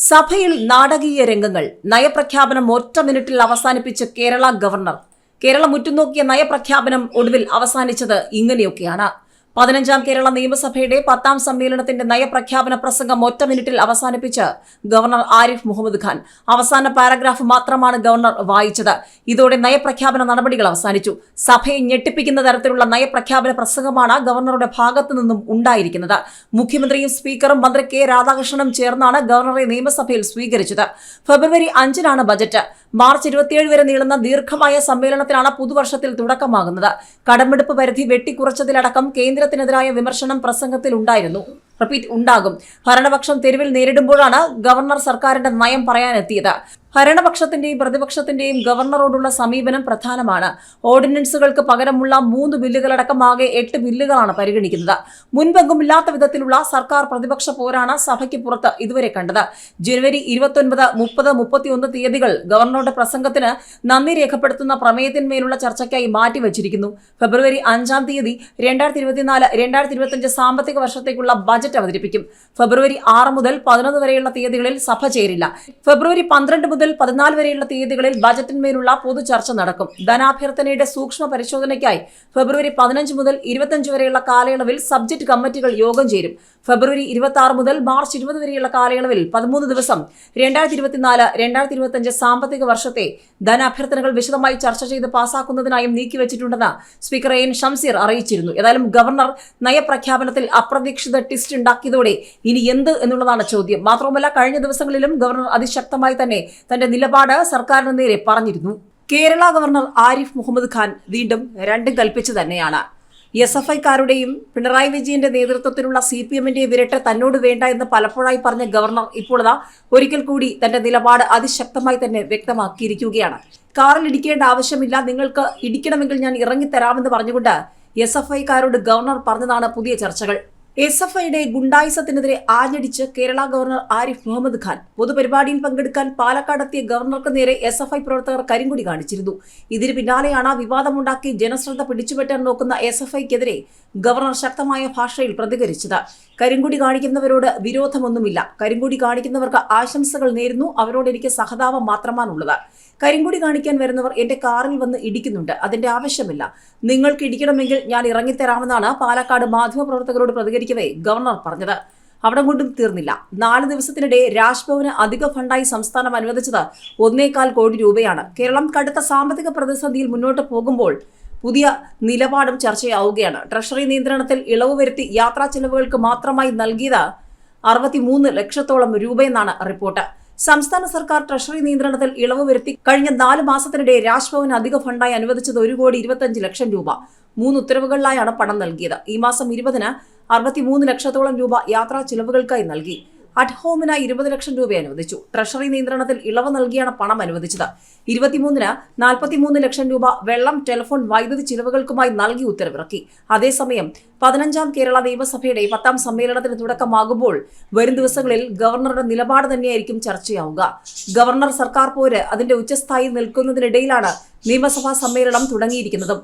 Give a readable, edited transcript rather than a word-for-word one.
സഭയിൽ നാടകീയ രംഗങ്ങൾ. നയപ്രഖ്യാപനം ഒറ്റ മിനിറ്റിൽ അവസാനിപ്പിച്ച് കേരള ഗവർണർ. കേരളം ഉറ്റുനോക്കിയ നയപ്രഖ്യാപനം ഒടുവിൽ അവസാനിച്ചത് ഇങ്ങനെയൊക്കെയാണ്. 15ാം കേരള നിയമസഭയുടെ 10ാം സമ്മേളനത്തിന്റെ നയപ്രഖ്യാപന പ്രസംഗം ഒറ്റ മിനിറ്റിൽ അവസാനിപ്പിച്ച് ഗവർണർ ആരിഫ് മുഹമ്മദ് ഖാൻ. അവസാന പാരഗ്രാഫ് മാത്രമാണ് ഗവർണർ വായിച്ചത്. ഇതോടെ നയപ്രഖ്യാപന നടപടികൾ അവസാനിച്ചു. സഭയെ ഞെട്ടിപ്പിക്കുന്ന തരത്തിലുള്ള നയപ്രഖ്യാപന പ്രസംഗമാണ് ഗവർണറുടെ ഭാഗത്തു നിന്നും ഉണ്ടായിരിക്കുന്നത്. മുഖ്യമന്ത്രിയും സ്പീക്കറും മന്ത്രി കെ രാധാകൃഷ്ണനും ചേർന്നാണ് ഗവർണറെ നിയമസഭയിൽ സ്വീകരിച്ചത്. ഫെബ്രുവരി 5-നാണ് ബജറ്റ്. മാർച്ച് 27 വരെ നീളുന്ന ദീർഘമായ സമ്മേളനത്തിലാണ് പുതുവർഷത്തിൽ തുടക്കമാകുന്നത്. കടമെടുപ്പ് പരിധി വെട്ടിക്കുറച്ചതിലടക്കം കേന്ദ്രത്തിനെതിരായ വിമർശനം പ്രസംഗത്തിൽ ഉണ്ടാകും. ഭരണപക്ഷം തെരുവിൽ നേരിടുമ്പോഴാണ് ഗവർണർ സർക്കാരിന്റെ നയം പറയാനെത്തിയത്. ഭരണപക്ഷത്തിന്റെയും പ്രതിപക്ഷത്തിന്റെയും ഗവർണറോടുള്ള സമീപനം പ്രധാനമാണ്. ഓർഡിനൻസുകൾക്ക് പകരമുള്ള 3 ബില്ലുകളടക്കം ആകെ 8 ബില്ലുകളാണ് പരിഗണിക്കുന്നത്. മുൻപെങ്കുമില്ലാത്ത വിധത്തിലുള്ള സർക്കാർ പ്രതിപക്ഷ പോരാണ് സഭയ്ക്ക് പുറത്ത് ഇതുവരെ കണ്ടത്. ജനുവരി 29, 30, 31 തീയതികൾ ഗവർണറുടെ പ്രസംഗത്തിന് നന്ദി രേഖപ്പെടുത്തുന്ന പ്രമേയത്തിന്മേലുള്ള ചർച്ചയ്ക്കായി മാറ്റിവച്ചിരിക്കുന്നു. ഫെബ്രുവരി 5-ാം തീയതി 2024-2025 സാമ്പത്തിക വർഷത്തേക്കുള്ള ബജറ്റ് അവതരിപ്പിക്കും. ഫെബ്രുവരി 6 മുതൽ 11 വരെയുള്ള തീയതികളിൽ സഭ ചേരില്ല. ഫെബ്രുവരി 12 മുതൽ 14 വരെയുള്ള തീയതികളിൽ ബജറ്റിന്മേലുള്ള പൊതു ചർച്ച നടക്കും. ധനാഭ്യർത്ഥനയുടെ സൂക്ഷ്മ പരിശോധനയ്ക്കായി ഫെബ്രുവരി 15 മുതൽ 25 വരെയുള്ള കാലയളവിൽ സബ്ജക്ട് കമ്മിറ്റികൾ യോഗം ചേരും. ഫെബ്രുവരി 26 മുതൽ മാർച്ച് 20 വരെയുള്ള കാലയളവിൽ 13 ദിവസം 2024-2025 സാമ്പത്തിക വർഷത്തെ ധനാഭ്യർത്ഥനകൾ വിശദമായി ചർച്ച ചെയ്ത് പാസാക്കുന്നതിനായും നീക്കിവച്ചിട്ടുണ്ടെന്ന് സ്പീക്കർ എൻ ഷംസീർ അറിയിച്ചിരുന്നു. ഏതായാലും ഗവർണർ നയപ്രഖ്യാപനത്തിൽ അപ്രതീക്ഷിത ട്വിസ്റ്റ് ഉണ്ടാക്കിയതോടെ ഇനി എന്ത് എന്നുള്ളതാണ് ചോദ്യം. മാത്രവുമല്ല, കഴിഞ്ഞ ദിവസങ്ങളിലും ഗവർണർ അതിശക്തമായി തന്നെ തന്റെ നിലപാട് സർക്കാരിന് നേരെ പറഞ്ഞിരുന്നു. കേരള ഗവർണർ ആരിഫ് മുഹമ്മദ് ഖാൻ വീണ്ടും രണ്ടും കൽപ്പിച്ചു തന്നെയാണ്. SFIക്കാരുടെയും പിണറായി വിജയന്റെ നേതൃത്വത്തിലുള്ള CPMന്റെ വിരട്ട് തന്നോട് വേണ്ട എന്ന് പലപ്പോഴായി പറഞ്ഞ ഗവർണർ ഇപ്പോൾ ഒരിക്കൽ കൂടി തന്റെ നിലപാട് അതിശക്തമായി തന്നെ വ്യക്തമാക്കിയിരിക്കുകയാണ്. കാറിൽ ഇടിക്കേണ്ട ആവശ്യമില്ല, നിങ്ങൾക്ക് ഇടിക്കണമെങ്കിൽ ഞാൻ ഇറങ്ങിത്തരാമെന്ന് പറഞ്ഞുകൊണ്ട് SFIക്കാരോട് ഗവർണർ പറഞ്ഞതാണ് പുതിയ ചർച്ചകൾ. SFIയുടെ ഗുണ്ടായിസത്തിനെതിരെ ആഞ്ഞടിച്ച് കേരള ഗവർണർ ആരിഫ് മുഹമ്മദ് ഖാൻ. പൊതുപരിപാടിയിൽ പങ്കെടുക്കാൻ പാലക്കാടെത്തിയ ഗവർണർക്ക് നേരെ SFI പ്രവർത്തകർ കരിങ്കൊടി കാണിച്ചിരുന്നു. ഇതിന് പിന്നാലെയാണ് വിവാദമുണ്ടാക്കി ജനശ്രദ്ധ പിടിച്ചുപറ്റാൻ നോക്കുന്ന SFIക്കെതിരെ ഗവർണർ ശക്തമായ ഭാഷയിൽ പ്രതികരിച്ചത്. കരിങ്കൊടി കാണിക്കുന്നവരോട് വിരോധമൊന്നുമില്ല, കരിങ്കൊടി കാണിക്കുന്നവർക്ക് ആശംസകൾ നേരുന്നു, അവരോട് എനിക്ക് സഹതാപം മാത്രമാണുള്ളത്. കരിങ്കൊടി കാണിക്കാൻ വരുന്നവർ എന്റെ കാറിൽ വന്ന് ഇടിക്കുന്നുണ്ട്, അതിന്റെ ആവശ്യമില്ല. നിങ്ങൾക്ക് ഇടിക്കണമെങ്കിൽ ഞാൻ ഇറങ്ങിത്തരാമെന്നാണ് പാലക്കാട് മാധ്യമപ്രവർത്തകരോട് പ്രതികരിക്കവേ ഗവർണർ പറഞ്ഞത്. അവിടെ കൊണ്ടും തീർന്നില്ല. 4 ദിവസത്തിനിടെ രാജ്ഭവന് അധിക ഫണ്ടായി സംസ്ഥാനം അനുവദിച്ചത് 1.25 കോടി രൂപയാണ്. കേരളം കടുത്ത സാമ്പത്തിക പ്രതിസന്ധിയിൽ മുന്നോട്ട് പോകുമ്പോൾ പുതിയ നിലപാടും ചർച്ചയാവുകയാണ്. ട്രഷറി നിയന്ത്രണത്തിൽ ഇളവ് വരുത്തി യാത്രാ ചെലവുകൾക്ക് മാത്രമായി നൽകിയത് 63 ലക്ഷത്തോളം രൂപയെന്നാണ് റിപ്പോർട്ട്. സംസ്ഥാന സർക്കാർ ട്രഷറി നിയന്ത്രണത്തിൽ ഇളവ് വരുത്തി കഴിഞ്ഞ 4 മാസത്തിനിടെ രാജ്ഭവന് അധിക ഫണ്ടായി അനുവദിച്ചത് 1,25 ലക്ഷം രൂപ. 3 ഉത്തരവുകളിലായാണ് പണം നൽകിയത്. ഈ മാസം 20-ന് 63 ലക്ഷത്തോളം രൂപ യാത്രാ ചിലവുകൾക്കായി നൽകി. അറ്റ്ഹോമിനായി 20 ലക്ഷം രൂപ അനുവദിച്ചു. ട്രഷറി നിയന്ത്രണത്തിൽ ഇളവ് നൽകിയാണ് പണം അനുവദിച്ചത്. 23-ന് 43 ലക്ഷം രൂപ വെള്ളം, ടെലിഫോൺ, വൈദ്യുതി ചിലവുകൾക്കുമായി നൽകി ഉത്തരവിറക്കി. അതേസമയം 15ാം കേരള നിയമസഭയുടെ 10ാം സമ്മേളനത്തിന് തുടക്കമാകുമ്പോൾ വരും ദിവസങ്ങളിൽ ഗവർണറുടെ നിലപാട് തന്നെയായിരിക്കും ചർച്ചയാവുക. ഗവർണർ സർക്കാർ പോര് അതിന്റെ ഉച്ചസ്ഥായി നിൽക്കുന്നതിനിടയിലാണ് നിയമസഭാ സമ്മേളനം തുടങ്ങിയിരിക്കുന്നത്.